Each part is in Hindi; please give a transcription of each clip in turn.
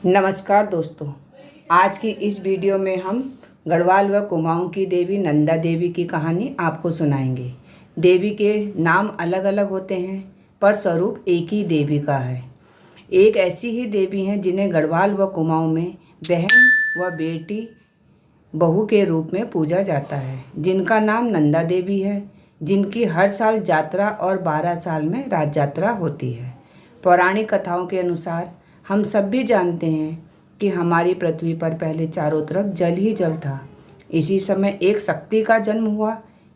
नमस्कार दोस्तों, आज की इस वीडियो में हम गढ़वाल व कुमाऊं की देवी नंदा देवी की कहानी आपको सुनाएंगे। देवी के नाम अलग अलग होते हैं पर स्वरूप एक ही देवी का है। एक ऐसी ही देवी हैं जिन्हें गढ़वाल व कुमाऊं में बहन व बेटी बहू के रूप में पूजा जाता है, जिनका नाम नंदा देवी है, जिनकी हर साल यात्रा और 12 साल में राज यात्रा होती है। पौराणिक कथाओं के अनुसार हम सब भी जानते हैं कि हमारी पृथ्वी पर पहले चारों तरफ जल ही जल था। इसी समय एक शक्ति का जन्म हुआ।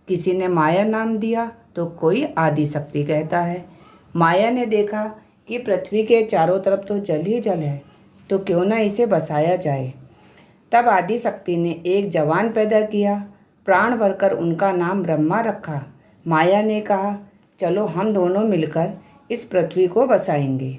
किसी ने माया नाम दिया तो कोई आदि शक्ति कहता है। माया ने देखा कि पृथ्वी के चारों तरफ तो जल ही जल है, तो क्यों ना इसे बसाया जाए। तब आदि शक्ति ने एक जवान पैदा किया, प्राण भरकर उनका नाम ब्रह्मा रखा। माया ने कहा, चलो हम दोनों मिलकर इस पृथ्वी को बसाएंगे।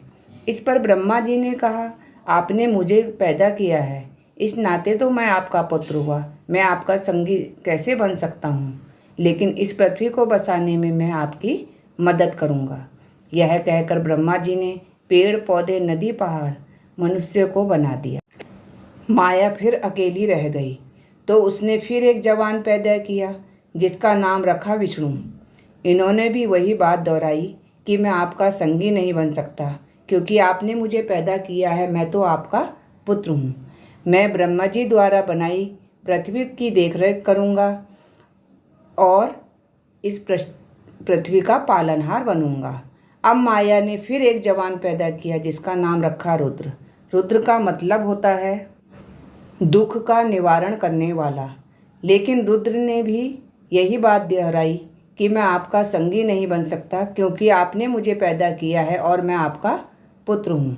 इस पर ब्रह्मा जी ने कहा, आपने मुझे पैदा किया है, इस नाते तो मैं आपका पुत्र हुआ, मैं आपका संगी कैसे बन सकता हूँ, लेकिन इस पृथ्वी को बसाने में मैं आपकी मदद करूँगा। यह कहकर ब्रह्मा जी ने पेड़ पौधे नदी पहाड़ मनुष्य को बना दिया। माया फिर अकेली रह गई तो उसने फिर एक जवान पैदा किया, जिसका नाम रखा विष्णु। इन्होंने भी वही बात दोहराई कि मैं आपका संगी नहीं बन सकता, क्योंकि आपने मुझे पैदा किया है, मैं तो आपका पुत्र हूँ। मैं ब्रह्मा जी द्वारा बनाई पृथ्वी की देखरेख करूँगा और इस पृथ्वी का पालनहार बनूँगा। अब माया ने फिर एक जवान पैदा किया, जिसका नाम रखा रुद्र। रुद्र का मतलब होता है दुख का निवारण करने वाला। लेकिन रुद्र ने भी यही बात दोहराई कि मैं आपका संगी नहीं बन सकता, क्योंकि आपने मुझे पैदा किया है और मैं आपका पुत्र हूँ।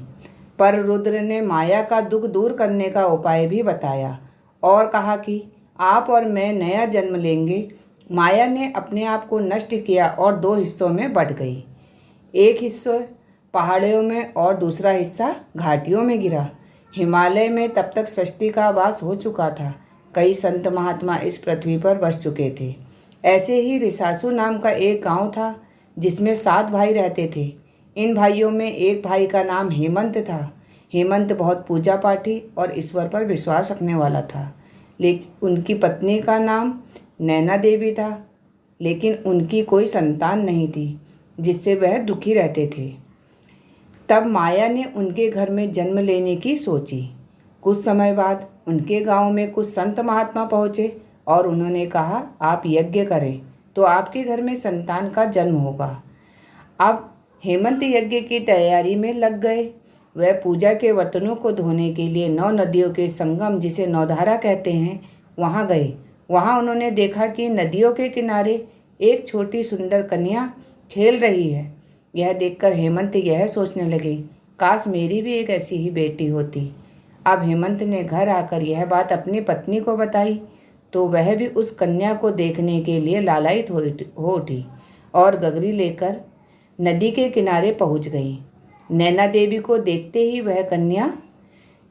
पर रुद्र ने माया का दुख दूर करने का उपाय भी बताया और कहा कि आप और मैं नया जन्म लेंगे। माया ने अपने आप को नष्ट किया और 2 हिस्सों में बंट गई। एक हिस्सा पहाड़ियों में और दूसरा हिस्सा घाटियों में गिरा। हिमालय में तब तक सृष्टि का वास हो चुका था। कई संत महात्मा इस पृथ्वी पर बस चुके थे। ऐसे ही रिसासु नाम का एक गांव था, जिसमें 7 भाई रहते थे। इन भाइयों में एक भाई का नाम हेमंत था। हेमंत बहुत पूजा पाठी और ईश्वर पर विश्वास रखने वाला था। लेकिन उनकी पत्नी का नाम नैना देवी था, लेकिन उनकी कोई संतान नहीं थी, जिससे वह दुखी रहते थे। तब माया ने उनके घर में जन्म लेने की सोची। कुछ समय बाद उनके गांव में कुछ संत महात्मा पहुँचे और उन्होंने कहा, आप यज्ञ करें तो आपके घर में संतान का जन्म होगा। अब हेमंत यज्ञ की तैयारी में लग गए। वह पूजा के बर्तनों को धोने के लिए 9 नदियों के संगम, जिसे नौधारा कहते हैं, वहाँ गए। वहाँ उन्होंने देखा कि नदियों के किनारे एक छोटी सुंदर कन्या खेल रही है। यह देखकर हेमंत यह सोचने लगे, काश मेरी भी एक ऐसी ही बेटी होती। अब हेमंत ने घर आकर यह बात अपनी पत्नी को बताई तो वह भी उस कन्या को देखने के लिए लालायित हो उठी और गगरी लेकर नदी के किनारे पहुंच गई। नैना देवी को देखते ही वह कन्या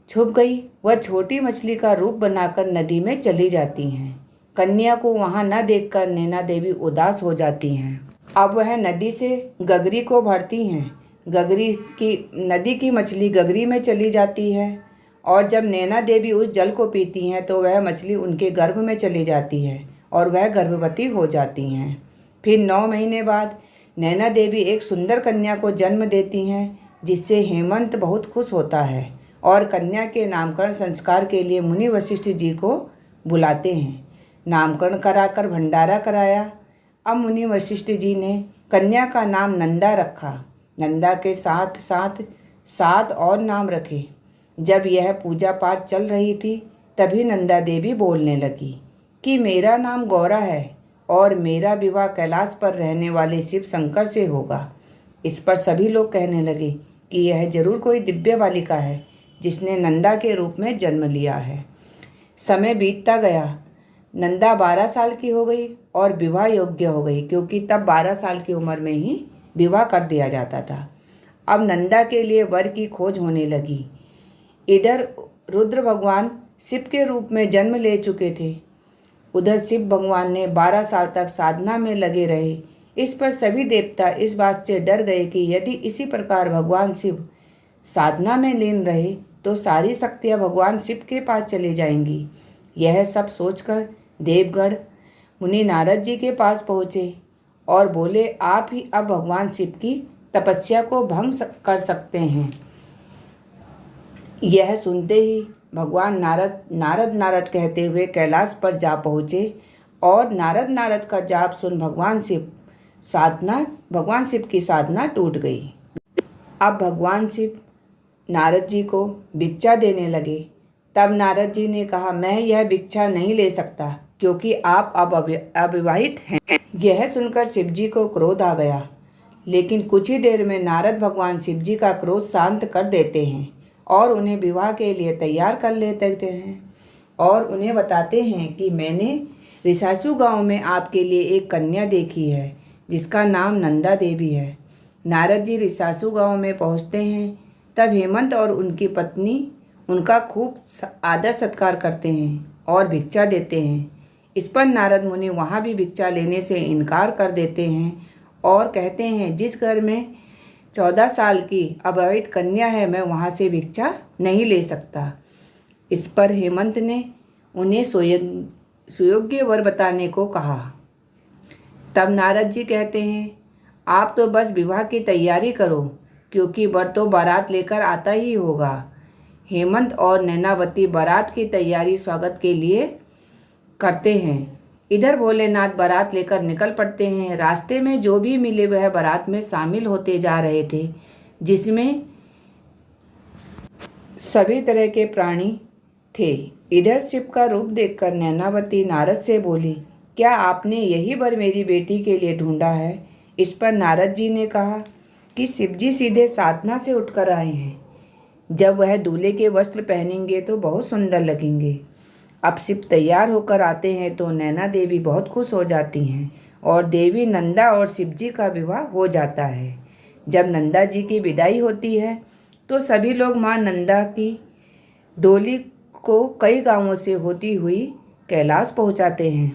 छुप गई। वह छोटी मछली का रूप बनाकर नदी में चली जाती हैं। कन्या को वहां न देखकर नैना देवी उदास हो जाती हैं। अब वह नदी से गगरी को भरती हैं। नदी की मछली गगरी में चली जाती है और जब नैना देवी उस जल को पीती हैं तो वह मछली उनके गर्भ में चली जाती है और वह गर्भवती हो जाती हैं। फिर 9 महीने बाद नैना देवी एक सुंदर कन्या को जन्म देती हैं, जिससे हेमंत बहुत खुश होता है और कन्या के नामकरण संस्कार के लिए मुनि वशिष्ठ जी को बुलाते हैं। नामकरण कराकर भंडारा कराया। अब मुनि वशिष्ठ जी ने कन्या का नाम नंदा रखा। नंदा के साथ साथ 7 और नाम रखे। जब यह पूजा पाठ चल रही थी तभी नंदा देवी बोलने लगी कि मेरा नाम गौरा है और मेरा विवाह कैलाश पर रहने वाले शिव शंकर से होगा। इस पर सभी लोग कहने लगे कि यह जरूर कोई दिव्य बालिका है, जिसने नंदा के रूप में जन्म लिया है। समय बीतता गया। नंदा 12 साल की हो गई और विवाह योग्य हो गई, क्योंकि तब 12 साल की उम्र में ही विवाह कर दिया जाता था। अब नंदा के लिए वर की खोज होने लगी। इधर रुद्र भगवान शिव के रूप में जन्म ले चुके थे, उधर शिव भगवान ने 12 साल तक साधना में लगे रहे। इस पर सभी देवता इस बात से डर गए कि यदि इसी प्रकार भगवान शिव साधना में लीन रहे तो सारी शक्तियाँ भगवान शिव के पास चली जाएंगी। यह सब सोचकर देवगढ़ मुनि नारद जी के पास पहुँचे और बोले, आप ही अब भगवान शिव की तपस्या को भंग कर सकते हैं। यह सुनते ही भगवान नारद कहते हुए कैलाश पर जा पहुँचे और नारद का जाप सुन भगवान शिव की साधना टूट गई। अब भगवान शिव नारद जी को भिक्षा देने लगे। तब नारद जी ने कहा, मैं यह भिक्षा नहीं ले सकता क्योंकि आप अब अविवाहित हैं। यह सुनकर शिव जी को क्रोध आ गया, लेकिन कुछ ही देर में नारद भगवान शिव जी का क्रोध शांत कर देते हैं और उन्हें विवाह के लिए तैयार कर लेते हैं और उन्हें बताते हैं कि मैंने रिसासू गांव में आपके लिए एक कन्या देखी है जिसका नाम नंदा देवी है। नारद जी रिसासू गांव में पहुंचते हैं। तब हेमंत और उनकी पत्नी उनका खूब आदर सत्कार करते हैं और भिक्षा देते हैं। इस पर नारद मुनि वहाँ भी भिक्षा लेने से इनकार कर देते हैं और कहते हैं, जिस घर में 14 साल की अविवाहित कन्या है मैं वहाँ से भिक्षा नहीं ले सकता। इस पर हेमंत ने उन्हें सुयोग्य वर बताने को कहा। तब नारद जी कहते हैं, आप तो बस विवाह की तैयारी करो क्योंकि वर तो बारात लेकर आता ही होगा। हेमंत और नैनावती बारात की तैयारी स्वागत के लिए करते हैं। इधर भोलेनाथ बारात लेकर निकल पड़ते हैं। रास्ते में जो भी मिले वह बारात में शामिल होते जा रहे थे, जिसमें सभी तरह के प्राणी थे। इधर शिव का रूप देखकर नैनावती नारद से बोली, क्या आपने यही वर मेरी बेटी के लिए ढूंढा है? इस पर नारद जी ने कहा कि शिव जी सीधे साधना से उठकर आए हैं। जब वह दूल्हे के वस्त्र पहनेंगे तो बहुत सुंदर लगेंगे। अब शिव तैयार होकर आते हैं तो नैना देवी बहुत खुश हो जाती हैं और देवी नंदा और शिव जी का विवाह हो जाता है। जब नंदा जी की विदाई होती है तो सभी लोग माँ नंदा की डोली को कई गांवों से होती हुई कैलाश पहुंचाते हैं।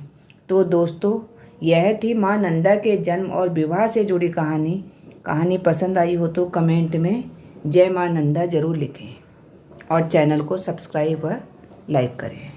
तो दोस्तों, यह थी माँ नंदा के जन्म और विवाह से जुड़ी कहानी पसंद आई हो तो कमेंट में जय माँ नंदा ज़रूर लिखें और चैनल को सब्सक्राइब व लाइक करें।